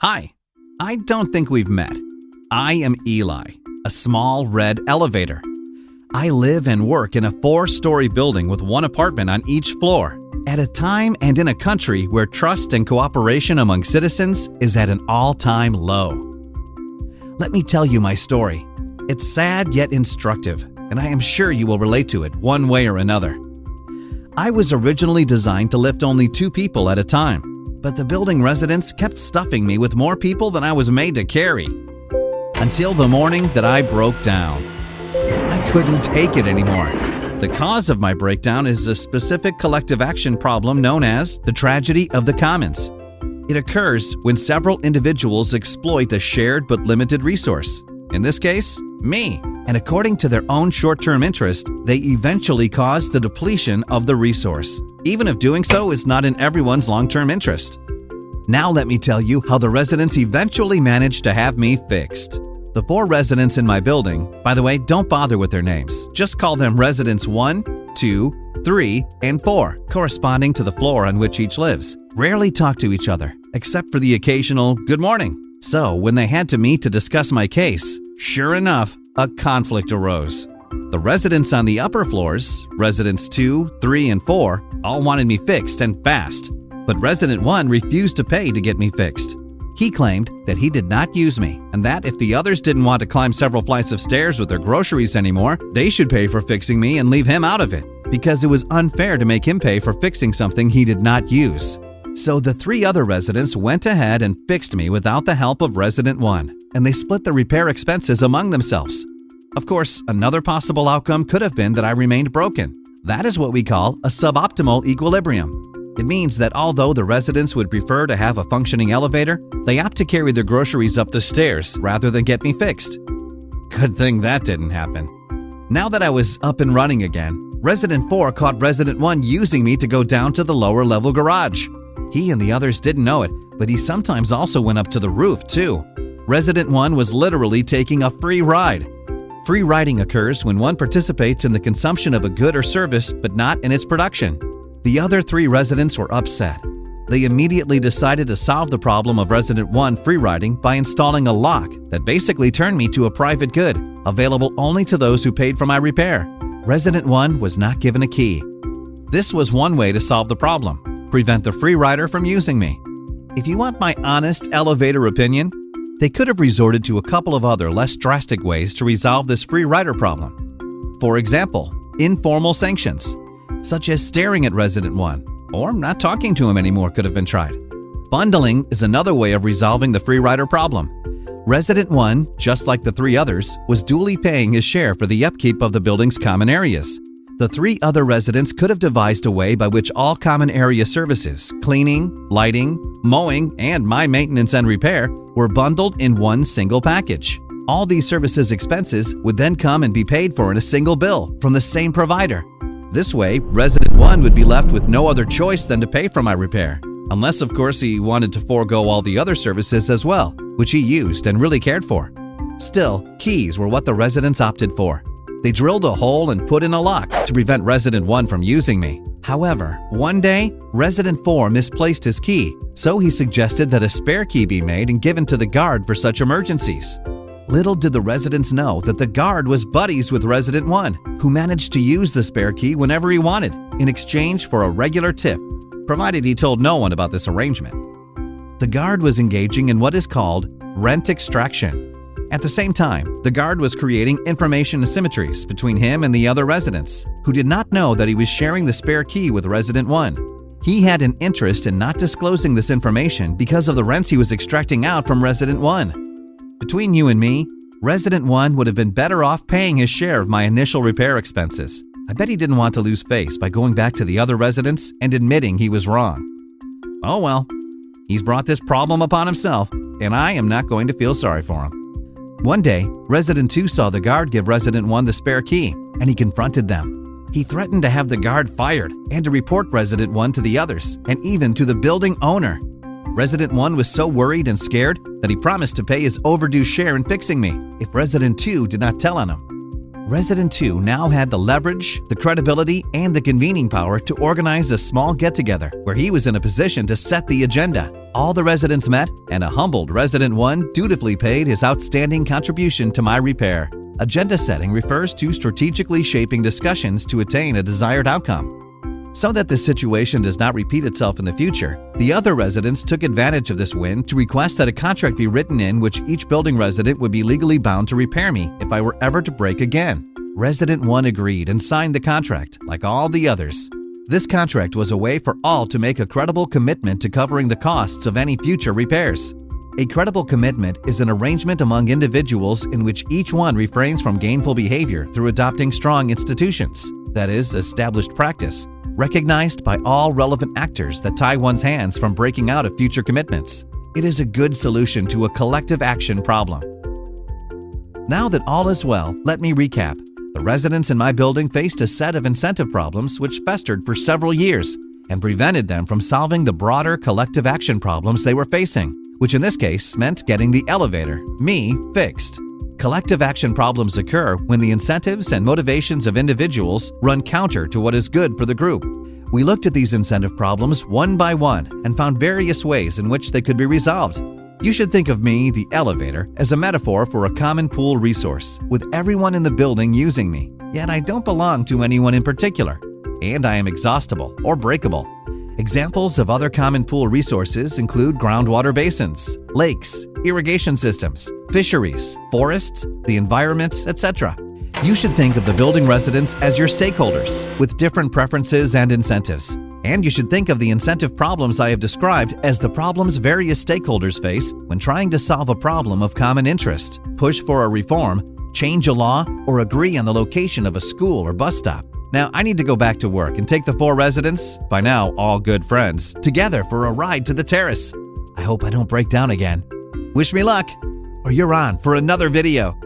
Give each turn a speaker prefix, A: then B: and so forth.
A: Hi, I don't think we've met. I am Eli, a small red elevator. I live and work in a 4-story building with one apartment on each floor, at a time and in a country where trust and cooperation among citizens is at an all-time low. Let me tell you my story. It's sad yet instructive, and I am sure you will relate to it one way or another. I was originally designed to lift only 2 people at a time, but the building residents kept stuffing me with more people than I was made to carry. Until the morning that I broke down. I couldn't take it anymore. The cause of my breakdown is a specific collective action problem known as the tragedy of the commons. It occurs when several individuals exploit a shared but limited resource, in this case, me, and according to their own short-term interest, they eventually cause the depletion of the resource, even if doing so is not in everyone's long-term interest. Now let me tell you how the residents eventually managed to have me fixed. The 4 residents in my building, by the way, don't bother with their names. Just call them residents 1, 2, 3, and 4, corresponding to the floor on which each lives. Rarely talk to each other, except for the occasional good morning. So when they had to meet to discuss my case, sure enough, a conflict arose. The residents on the upper floors, residents 2, 3, and 4, all wanted me fixed and fast, but resident 1 refused to pay to get me fixed. He claimed that he did not use me, and that if the others didn't want to climb several flights of stairs with their groceries anymore, they should pay for fixing me and leave him out of it, because it was unfair to make him pay for fixing something he did not use. So the 3 other residents went ahead and fixed me without the help of resident 1, and they split the repair expenses among themselves. Of course, another possible outcome could have been that I remained broken. That is what we call a suboptimal equilibrium. It means that although the residents would prefer to have a functioning elevator, they opt to carry their groceries up the stairs rather than get me fixed. Good thing that didn't happen. Now that I was up and running again, resident 4 caught resident 1 using me to go down to the lower level garage. He and the others didn't know it, but he sometimes also went up to the roof too. Resident 1 was literally taking a free ride. Free riding occurs when one participates in the consumption of a good or service, but not in its production. The other 3 residents were upset. They immediately decided to solve the problem of resident 1 free riding by installing a lock that basically turned me to a private good, available only to those who paid for my repair. Resident 1 was not given a key. This was one way to solve the problem: prevent the free rider from using me. If you want my honest elevator opinion, they could have resorted to a couple of other less drastic ways to resolve this free rider problem. For example, informal sanctions, such as staring at resident 1, or not talking to him anymore, could have been tried. Bundling is another way of resolving the free rider problem. Resident 1, just like the 3 others, was duly paying his share for the upkeep of the building's common areas. The 3 other residents could have devised a way by which all common area services, cleaning, lighting, mowing, and my maintenance and repair, were bundled in one single package. All these services expenses would then come and be paid for in a single bill from the same provider. This way, resident 1 would be left with no other choice than to pay for my repair, unless of course he wanted to forego all the other services as well, which he used and really cared for. Still, keys were what the residents opted for. They drilled a hole and put in a lock to prevent resident 1 from using me. However, one day, resident 4 misplaced his key, so he suggested that a spare key be made and given to the guard for such emergencies. Little did the residents know that the guard was buddies with resident 1, who managed to use the spare key whenever he wanted, in exchange for a regular tip, provided he told no one about this arrangement. The guard was engaging in what is called rent extraction. At the same time, the guard was creating information asymmetries between him and the other residents, who did not know that he was sharing the spare key with resident 1. He had an interest in not disclosing this information because of the rents he was extracting out from resident 1. Between you and me, resident 1 would have been better off paying his share of my initial repair expenses. I bet he didn't want to lose face by going back to the other residents and admitting he was wrong. Oh well, he's brought this problem upon himself, and I am not going to feel sorry for him. One day, resident 2 saw the guard give resident 1 the spare key, and he confronted them. He threatened to have the guard fired and to report resident 1 to the others, and even to the building owner. Resident 1 was so worried and scared that he promised to pay his overdue share in fixing me if resident 2 did not tell on him. Resident 2 now had the leverage, the credibility, and the convening power to organize a small get-together where he was in a position to set the agenda. All the residents met, and a humbled Resident 1 dutifully paid his outstanding contribution to my repair. Agenda setting refers to strategically shaping discussions to attain a desired outcome. So that this situation does not repeat itself in the future, the other residents took advantage of this win to request that a contract be written in which each building resident would be legally bound to repair me if I were ever to break again. Resident 1 agreed and signed the contract, like all the others. This contract was a way for all to make a credible commitment to covering the costs of any future repairs. A credible commitment is an arrangement among individuals in which each one refrains from gainful behavior through adopting strong institutions, that is, established practice, recognized by all relevant actors that tie one's hands from breaking out of future commitments. It is a good solution to a collective action problem. Now that all is well, let me recap. The residents in my building faced a set of incentive problems which festered for several years and prevented them from solving the broader collective action problems they were facing, which in this case meant getting the elevator, me, fixed. Collective action problems occur when the incentives and motivations of individuals run counter to what is good for the group. We looked at these incentive problems one by one and found various ways in which they could be resolved. You should think of me, the elevator, as a metaphor for a common pool resource, with everyone in the building using me, yet I don't belong to anyone in particular, and I am exhaustible or breakable. Examples of other common pool resources include groundwater basins, lakes, irrigation systems, fisheries, forests, the environment, etc. You should think of the building residents as your stakeholders, with different preferences and incentives. And you should think of the incentive problems I have described as the problems various stakeholders face when trying to solve a problem of common interest, push for a reform, change a law, or agree on the location of a school or bus stop. Now, I need to go back to work and take the 4 residents, by now all good friends, together for a ride to the terrace. I hope I don't break down again. Wish me luck, or you're on for another video.